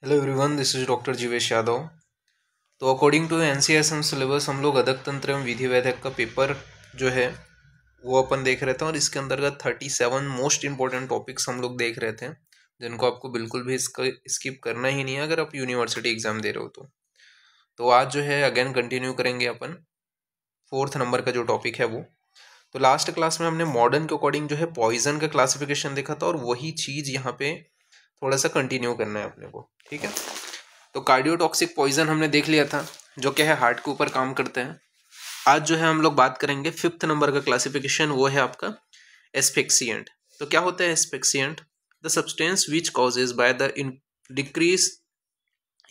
Hello everyone, this is doctor Jeevesh Yadav. तो according to NCSM syllabus हम लोग अदक तंत्र एवं विधि वैद्यक का पेपर जो है वो अपन देख रहे थे और इसके अंतर्गत 37 मोस्ट इंपॉर्टेंट टॉपिक्स हम लोग देख रहे थे जिनको आपको बिल्कुल भी इसका स्किप करना ही नहीं है अगर आप यूनिवर्सिटी एग्जाम दे रहे हो तो आज जो है अगेन कंटिन्यू करेंगे अपन 4th नंबर का जो टॉपिक है वो। तो लास्ट क्लास में हमने मॉडर्न के अकॉर्डिंग जो है पॉइजन का क्लासिफिकेशन देखा था और वही चीज़ यहाँ पे थोड़ा सा कंटिन्यू करना है अपने को, ठीक है। तो कार्डियोटॉक्सिक पॉइजन हमने देख लिया था जो क्या है हार्ट के ऊपर काम करते हैं। आज जो है हम लोग बात करेंगे 5th नंबर का क्लासिफिकेशन, वो है आपका एस्फिक्सिएंट। तो क्या होता है asphyxiant? The substance which causes by the decrease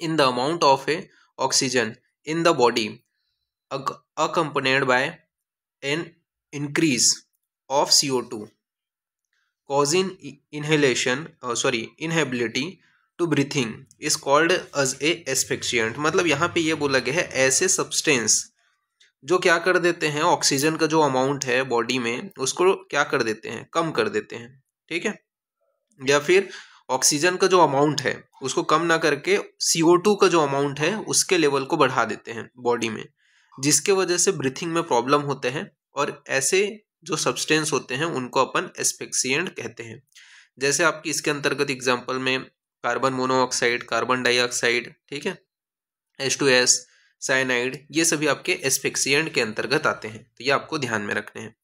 in the amount of a oxygen in the body accompanied by an increase of CO2 causing inability to breathing is called as a asphyxiant। मतलब यहाँ पे ये बोला गया है ऐसे substance जो क्या कर देते हैं, ऑक्सीजन का जो अमाउंट है बॉडी में उसको क्या कर देते हैं, कम कर देते हैं, ठीक है। या फिर ऑक्सीजन का जो अमाउंट है उसको कम ना करके CO2 का जो अमाउंट है उसके लेवल को बढ़ा देते हैं बॉडी में, जिसके वजह से ब्रीथिंग में प्रॉब्लम होते हैं। और ऐसे जो सब्सटेंस होते हैं उनको अपन एस्फिक्सिएंट कहते हैं। जैसे आपकी इसके अंतर्गत एग्जांपल में कार्बन मोनोऑक्साइड, कार्बन डाइऑक्साइड, ठीक है, H2S, साइनाइड, ये सभी आपके एस्फिक्सिएंट के अंतर्गत आते हैं। तो ये आपको ध्यान में रखने हैं।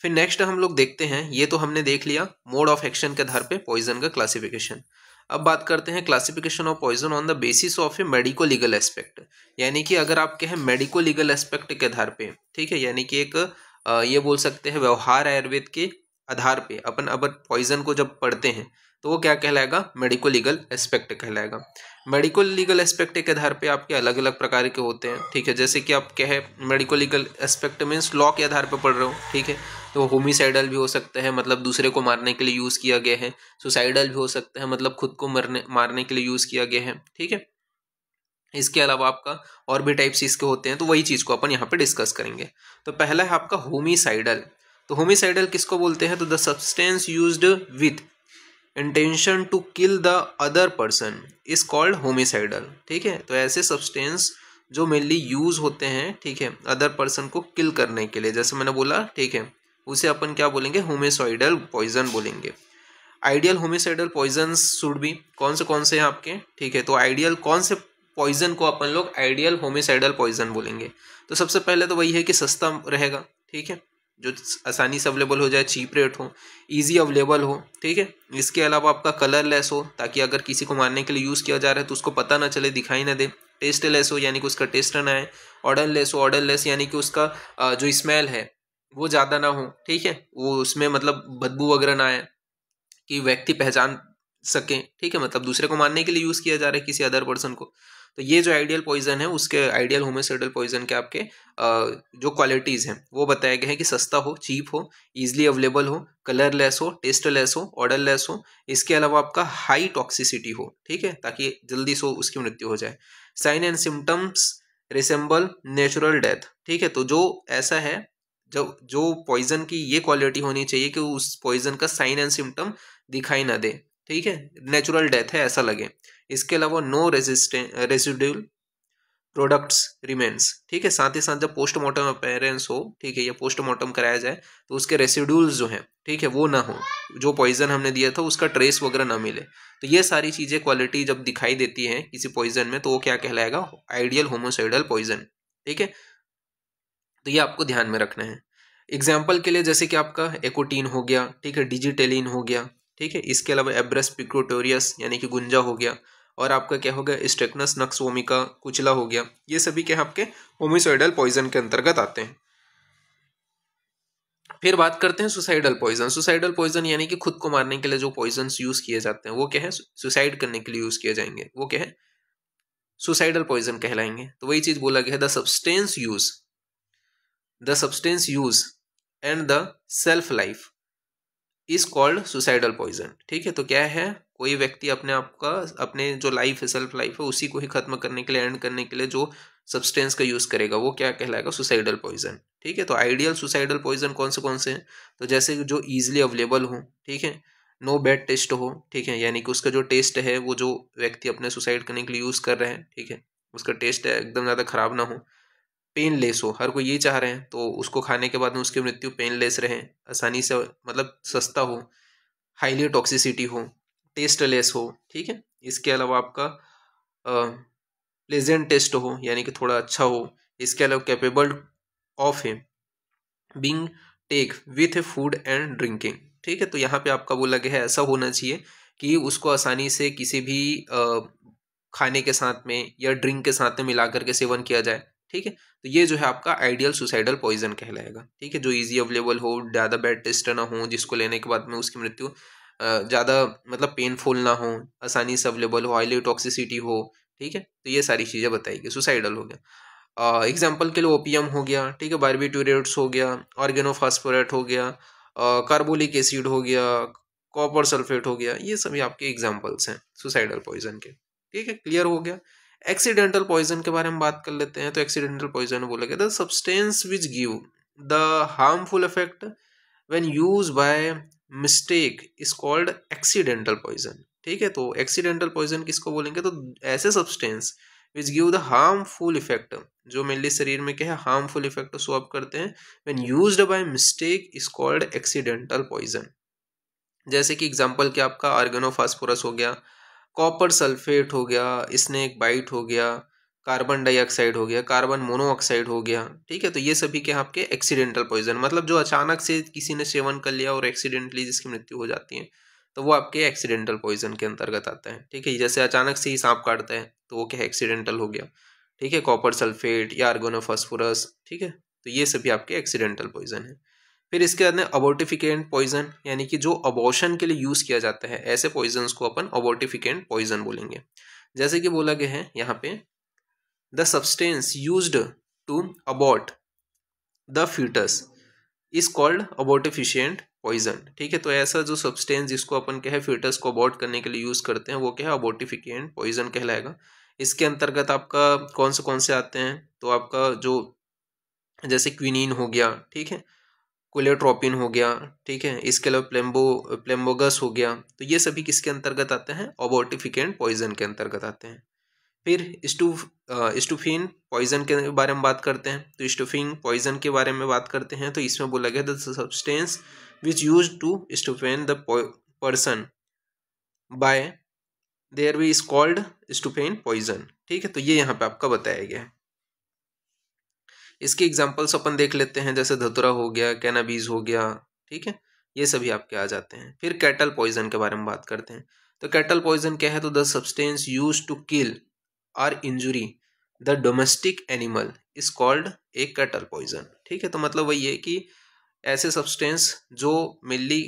फिर नेक्स्ट हम लोग देखते हैं, ये तो हमने देख लिया मोड ऑफ एक्शन के आधार पे पॉइजन का क्लासिफिकेशन। अब बात करते हैं classification of poison on the basis of a medico legal aspect. यानी कि अगर आप कहें मेडिको लीगल एस्पेक्ट के आधार पे, ठीक है, यानी कि एक ये बोल सकते हैं व्यवहार आयुर्वेद के आधार पे अपन अगर पॉइजन को जब पढ़ते हैं तो वो क्या कहलाएगा, मेडिको लीगल एस्पेक्ट कहलाएगा। मेडिको लीगल एस्पेक्ट के आधार पे आपके अलग अलग प्रकार के होते हैं, ठीक है। जैसे कि आप कहे medico legal aspect means law के आधार पे पढ़ रहे हो, ठीक है, तो होमिसाइडल भी हो सकता है, मतलब दूसरे को मारने के लिए यूज़ किया गया है। सुसाइडल भी हो सकता है, मतलब खुद को मारने के लिए यूज़ किया गया है, ठीक है। इसके अलावा आपका और भी टाइप्स इसके होते हैं, तो वही चीज़ को अपन यहाँ पे डिस्कस करेंगे। तो पहला है आपका होमिसाइडल। तो होमिसाइडल किसको बोलते हैं? तो the substance used with intention to kill the other person is called homicidal, ठीक है। तो ऐसे सब्सटेंस जो मेनली यूज होते हैं, ठीक है, अदर पर्सन को किल करने के लिए, जैसे मैंने बोला, ठीक है, उसे अपन क्या बोलेंगे, होमिसाइडल पॉइजन बोलेंगे। Ideal homicidal poison should be कौन से हैं आपके, ठीक है। तो आइडियल कौन से पॉइजन को अपन लोग आइडियल होमिसाइडल पॉइजन बोलेंगे? तो सबसे पहले तो वही है कि सस्ता रहेगा, ठीक है, जो आसानी से अवेलेबल हो जाए, चीप रेट हो, इजी अवेलेबल हो, ठीक है। इसके अलावा आपका कलरलेस हो, ताकि अगर किसी को मारने के लिए यूज़ किया जा रहा है तो उसको पता ना चले, दिखाई ना दे। टेस्टलेस हो, यानी कि उसका टेस्ट ना आए। ऑर्डरलेस हो, ऑर्डरलेस यानी कि उसका जो स्मेल है वो ज़्यादा ना हो, ठीक है, वो उसमें मतलब बदबू वगैरह ना आए कि व्यक्ति पहचान सके, ठीक है, मतलब दूसरे को मारने के लिए यूज़ किया जा रहा है किसी अदर पर्सन को। तो ये जो आइडियल पॉइजन है उसके आइडियल होमिसाइडल पॉइजन के आपके जो क्वालिटीज़ हैं वो बताया गया है कि सस्ता हो, चीप हो, ईजिली अवेलेबल हो, कलरलेस हो, टेस्टलेस हो, ऑर्डरलेस हो। इसके अलावा आपका हाई टॉक्सिसिटी हो, ठीक है, ताकि जल्दी से उसकी मृत्यु हो जाए। Sign and symptoms resemble natural death, ठीक है। तो जो ऐसा है, जो पॉइजन की ये क्वालिटी होनी चाहिए कि उस पॉइजन का साइन एंड सिम्टम दिखाई ना दे, ठीक है, नेचुरल डेथ है ऐसा लगे। इसके अलावा नो रेसिडुअल प्रोडक्ट्स रिमेन्स, ठीक है। साथ ही साथ जब पोस्टमार्टम अपीयरेंस हो, ठीक है, या पोस्टमार्टम कराया जाए तो उसके रेसिड्यूल्स जो हैं, ठीक है, वो ना हो, जो पॉइजन हमने दिया था उसका ट्रेस वगैरह ना मिले। तो ये सारी चीज़ें क्वालिटी जब दिखाई देती हैं किसी पॉइजन में तो वो क्या कहलाएगा, आइडियल होमोसाइडल पॉइजन, ठीक है। तो ये आपको ध्यान में रखना है। एग्जाम्पल के लिए जैसे कि आपका एकोटीन हो गया, ठीक है, डिजिटेलिन हो गया, ठीक है। इसके अलावा एब्रस पिक्रोटोरियस यानी कि गुंजा हो गया, और आपका क्या हो गया, स्टेकनस नक्स वोमिका कुचला हो गया। ये सभी क्या आपके होमिसाइडल पॉइजन के अंतर्गत आते हैं। फिर बात करते हैं सुसाइडल पॉइजन। सुसाइडल पॉइजन यानी कि खुद को मारने के लिए जो पॉइजन यूज किए जाते हैं वो क्या है, सुसाइड करने के लिए यूज किए जाएंगे, वो क्या है, सुसाइडल पॉइजन कहलाएंगे। तो वही चीज बोला गया है, the substance use and the self life is called suicidal poison, ठीक है। तो क्या है, कोई व्यक्ति अपने आप का, अपने जो लाइफ है, सेल्फ लाइफ है, उसी को ही खत्म करने के लिए, एंड करने के लिए जो सब्सटेंस का यूज करेगा वो क्या कहलाएगा, सुसाइडल पॉइजन, ठीक है। तो आइडियल सुसाइडल पॉइजन कौन से हैं? तो जैसे जो ईजिली अवेलेबल हो, ठीक है, नो बैड टेस्ट हो, ठीक है, यानी कि उसका जो टेस्ट है वो जो व्यक्ति अपने सुसाइड करने के लिए यूज़ कर रहे हैं, ठीक है, उसका टेस्ट है एकदम ज़्यादा खराब ना हो। पेनलेस हो, हर कोई यही चाह रहे हैं, तो उसको खाने के बाद में उसकी मृत्यु पेनलेस रहे, आसानी से मतलब सस्ता हो, हाईली टॉक्सिसिटी हो, टेस्टलेस हो, ठीक है। इसके अलावा आपका प्लेजेंट टेस्ट हो, यानी कि थोड़ा अच्छा हो। इसके अलावा कैपेबल ऑफ है being take with food and drinking, ठीक है। तो यहाँ पे आपका बोला गया है ऐसा होना चाहिए कि उसको आसानी से किसी भी खाने के साथ में या ड्रिंक के साथ में मिला करके सेवन किया जाए, ठीक है। तो ये जो है आपका आइडियल सुसाइडल पॉइजन कहलाएगा, ठीक है, जो इजी अवेलेबल हो, ज़्यादा बैड टेस्ट ना हो, जिसको लेने के बाद में उसकी मृत्यु ज़्यादा मतलब पेनफुल ना हो, आसानी से अवेलेबल हो, हाईली टॉक्सिसिटी हो, ठीक है। तो ये सारी चीज़ें बताएगी, सुसाइडल हो गया। एग्जाम्पल के लिए ओपियम हो गया, ठीक है, बारबिट्यूरेट्स हो गया, ऑर्गेनोफॉस्फोरेट हो गया, कार्बोलिक एसिड हो गया, कॉपर सल्फेट हो गया, ये सभी आपके एग्जाम्पल्स हैं सुसाइडल पॉइजन के, ठीक है। क्लियर हो गया। एक्सीडेंटल पॉइजन के बारे में बात कर लेते हैं। तो एक्सीडेंटल पॉइजन बोला गया the substance which give the harmful effect when use by mistake is called accidental poison, ठीक है। तो एक्सीडेंटल पॉइजन किसको बोलेंगे, तो ऐसे substance which give the harmful effect, जो मेनली शरीर में क्या है हार्मफुल इफेक्ट शो अप करते हैं, when used by mistake is called accidental poison. जैसे कि एग्जांपल क्या आपका आर्गेनोफॉस्फोरस हो गया, कॉपर सल्फेट हो गया, स्नेक बाइट हो गया, कार्बन डाइऑक्साइड हो गया, कार्बन मोनोऑक्साइड हो गया, ठीक है। तो ये सभी के आपके एक्सीडेंटल पॉइजन, मतलब जो अचानक से किसी ने सेवन कर लिया और एक्सीडेंटली जिसकी मृत्यु हो जाती है, तो वो आपके एक्सीडेंटल पॉइजन के अंतर्गत आता है, ठीक है। जैसे अचानक से ही सांप काटता है तो वो क्या है एक्सीडेंटल हो गया, ठीक है, कॉपर सल्फेट या आर्गोनोफॉस्फोरस, ठीक है। तो ये सभी आपके एक्सीडेंटल पॉइजन है। फिर इसके बाद में अबॉर्टिफिकेंट पॉइजन, यानी कि जो अबॉर्शन के लिए यूज किया जाता है, ऐसे पॉइजन्स को अपन अबॉर्टिफिकेंट पॉइजन बोलेंगे। जैसे कि बोला गया है यहाँ पे the substance used to abort the foetus is called abortifacient poison, ठीक है। तो ऐसा जो सब्सटेंस जिसको अपन क्या है फीटस को अबॉर्ट करने के लिए यूज करते हैं वो क्या है अबॉर्टिफिकेंट पॉइजन कहलाएगा। इसके अंतर्गत आपका कौन से आते हैं, तो आपका जो जैसे क्विनीन हो गया, ठीक है, कोलेट्रोपिन हो गया, ठीक है, इसके अलावा प्लेम्बोगस हो गया, तो ये सभी किसके अंतर्गत आते हैं अबॉर्टिफिकेंट पॉइजन के अंतर्गत आते हैं। फिर स्टूफिन पॉइजन के बारे में बात करते हैं। तो स्टूफिन पॉइजन के बारे में बात करते हैं, तो इसमें बोला गया the substance which use to stupefy the person by their we is called stupefy poison, ठीक है। तो ये यहाँ पे आपका बताया गया है। इसके एग्जाम्पल्स अपन देख लेते हैं, जैसे धतुरा हो गया, कैनाबीज हो गया, ठीक है, ये सभी आपके आ जाते हैं। फिर कैटल पॉइजन के बारे में बात करते हैं। तो कैटल पॉइजन क्या है, तो the substance use to kill और injury the domestic animal is called a cattle poison, ठीक है। तो मतलब वही है कि ऐसे सब्सटेंस जो मेनली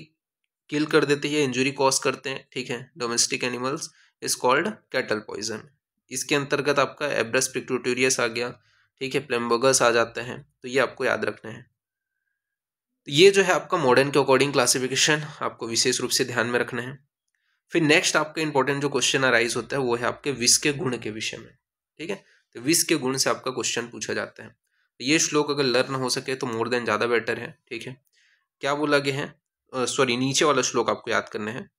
किल कर देते हैं, इंजुरी कॉज करते हैं, ठीक है, domestic animals is called cattle poison. इसके अंतर्गत आपका एब्रस पिक्टोटोरियस आ गया, ठीक है, प्लेम्बोगस आ जाते हैं, तो ये आपको याद रखना है। तो ये जो है आपका मॉडर्न के अकॉर्डिंग क्लासिफिकेशन आपको विशेष रूप से ध्यान में रखना है। फिर नेक्स्ट आपका इंपॉर्टेंट जो क्वेश्चन अराइज होता है वो है आपके विष के गुण के विषय में, ठीक है। तो विष के गुण से आपका क्वेश्चन पूछा जाता है। तो ये श्लोक अगर लर्न हो सके तो मोर देन ज़्यादा बेटर है, ठीक है। क्या बोला गया है, सॉरी नीचे वाला श्लोक आपको याद करना है,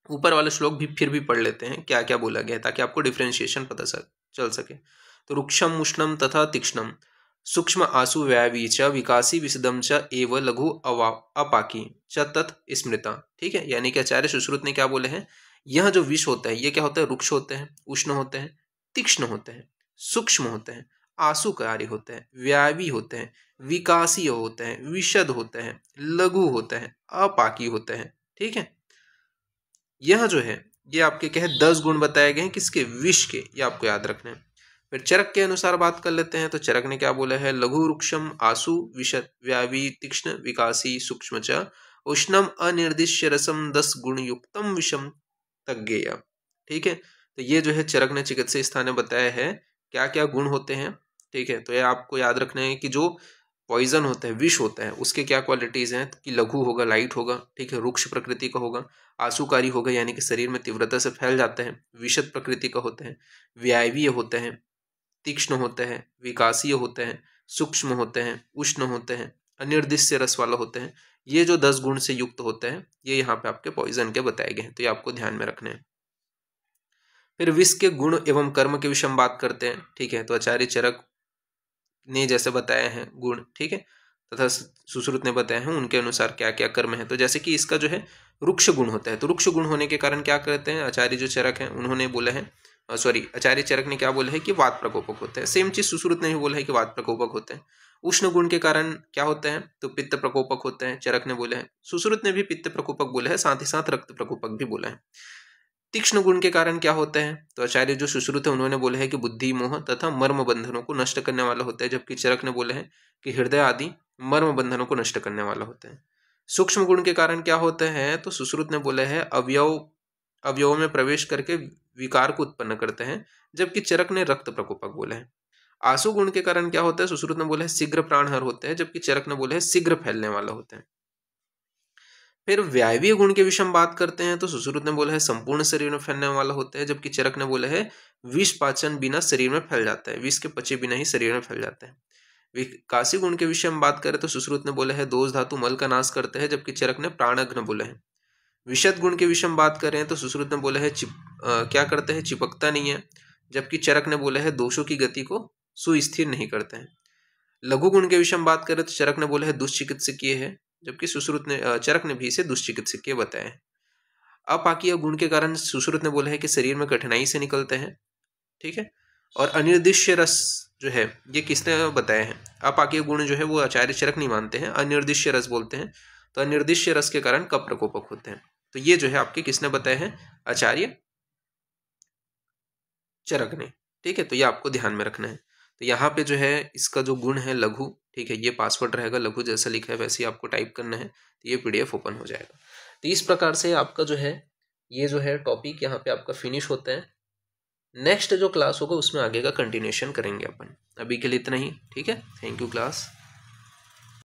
ऊपर वाला श्लोक भी फिर भी पढ़ लेते हैं क्या क्या बोला गया है ताकि आपको डिफ्रेंशिएशन पता चल सके। तो रुक्षम उष्णम तथा तीक्ष्णम सूक्ष्म आसु व्यावी च विकासी विशदम च एव लघु अपाकी च तत् स्मृता, ठीक है। यानी कि आचार्य सुश्रुत ने क्या बोले हैं, यह जो विष होता है ये क्या होता है, रुक्ष होते हैं, उष्ण होते हैं, तीक्ष्ण होते हैं, सूक्ष्म होते हैं, आसुकारी होते हैं, व्यावी होते हैं, विकासीय होते हैं, विशद होते हैं, लघु होते हैं, अपाकी होते हैं, ठीक है। यह जो है ये आपके क्या है 10 गुण बताए गए हैं किसके, विष के, ये आपको याद रखना है। फिर चरक के अनुसार बात कर लेते हैं। तो चरक ने क्या बोला है, लघु रुक्षम आसु विशद व्यावी तीक्ष्ण विकासी सूक्ष्म च उष्णम अनिर्दिश्य रसम 10 गुण युक्तम विषम तज्ञेय, ठीक है। तो ये जो है चरक ने चिकित्सा स्थान में बताया है क्या क्या गुण होते हैं, ठीक है। तो ये आपको याद रखना है कि जो पॉइजन होता है, विष होता है, उसके क्या क्वालिटीज हैं कि लघु होगा, लाइट होगा, ठीक है, रुक्ष प्रकृति का होगा, आसुकारी होगा यानी कि शरीर में तीव्रता से फैल जाता है, विषद प्रकृति का होता है, व्यायवीय होते हैं, तीक्ष्ण होते हैं, विकासीय होते हैं, सूक्ष्म होते हैं, उष्ण होते हैं, अनिर्दिष्ट रस वाला होते हैं, ये जो 10 गुण से युक्त होते हैं ये यहाँ पे आपके पॉइजन के बताए गए हैं, तो ये आपको ध्यान में रखने हैं। फिर विष के गुण एवं कर्म के विषय में बात करते हैं, ठीक है। तो आचार्य चरक ने जैसे बताए हैं गुण, ठीक है, तथा सुश्रुत ने बताए हैं उनके अनुसार क्या क्या कर्म है। तो जैसे कि इसका जो है रुक्ष गुण होता है, तो रुक्ष गुण होने के कारण क्या करते हैं आचार्य जो चरक हैं उन्होंने बोला है, आचार्य चरक ने क्या बोला है कि वात प्रकोपक होते हैं। सेम चीज सुश्रुत ने भी बोला है कि वात प्रकोपक होते हैं। उष्ण गुण के कारण क्या होते हैं, तो पित्त प्रकोपक होते हैं, चरक ने बोले हैं। सुश्रुत ने भी पित्त प्रकोपक बोला है, साथ ही साथ रक्त प्रकोपक भी बोला है। तीक्ष्ण गुण के कारण क्या होते हैं, तो आचार्य जो सुश्रुत है उन्होंने बोले हैं कि बुद्धि, मोह तथा मर्म बंधनों को नष्ट करने वाला होता है, जबकि चरक ने बोले हैं कि हृदय आदि मर्म बंधनों को नष्ट करने वाला होता है। सूक्ष्म गुण के कारण क्या होते हैं, तो सुश्रुत ने बोले हैं अवयव में प्रवेश करके विकार को उत्पन्न करते हैं, जबकि चरक ने रक्त प्रकोपक बोले हैं। आसु गुण के कारण क्या होता है, सुश्रुत ने बोले हैं शीघ्र प्राणहर होते हैं, जबकि चरक ने बोले हैं शीघ्र फैलने वाला होता है। फिर वायवीय गुण के विषय में बात करते हैं, तो सुश्रुत ने बोला है संपूर्ण शरीर में फैलने वाला होता है, जबकि चरक ने बोला है विष पाचन बिना शरीर में फैल जाता है, विष के पचे बिना ही शरीर में फैल जाता है। विकासी गुण के विषय में बात करें तो सुश्रुत ने बोला है दोष धातु मल का नाश करते हैं, जबकि चरक ने प्राणघ्न बोला है। विशद गुण के विषय में बात करें तो सुश्रुत ने बोला है क्या करते हैं, चिपकता नहीं है, जबकि चरक ने बोला है दोषों की गति को सुस्थिर नहीं करते हैं। लघु गुण के विषय में बात करें तो चरक ने बोला है दुष्चिकित्सकीय है, जबकि चरक ने भी इसे दुष्चिकित्सकीय बताया है। अपाकीय गुण के कारण सुश्रुत ने बोला है कि शरीर में कठिनाई से निकलते हैं, ठीक है। और अनिर्दिष्ट रस जो है ये किसने बताया है, अपाकीय गुण जो है वो आचार्य चरक नहीं मानते हैं, अनिर्दिष्ट रस बोलते हैं। तो अनिर्दिष्ट रस के कारण कफ प्रकोपक होते हैं। तो ये जो है आपके किसने बताए हैं, आचार्य चरक ने, ठीक है। तो ये आपको ध्यान में रखना है। तो यहाँ पे जो है इसका जो गुण है लघु, ठीक है, ये पासवर्ड रहेगा, लघु जैसा लिखा है वैसे ही आपको टाइप करना है, तो ये PDF ओपन हो जाएगा। तो इस प्रकार से आपका जो है ये जो है टॉपिक यहाँ पे आपका फिनिश होता है। नेक्स्ट जो क्लास होगा उसमें आगे का कंटिन्यूशन करेंगे अपन। अभी के लिए इतना ही, ठीक है। Thank you class.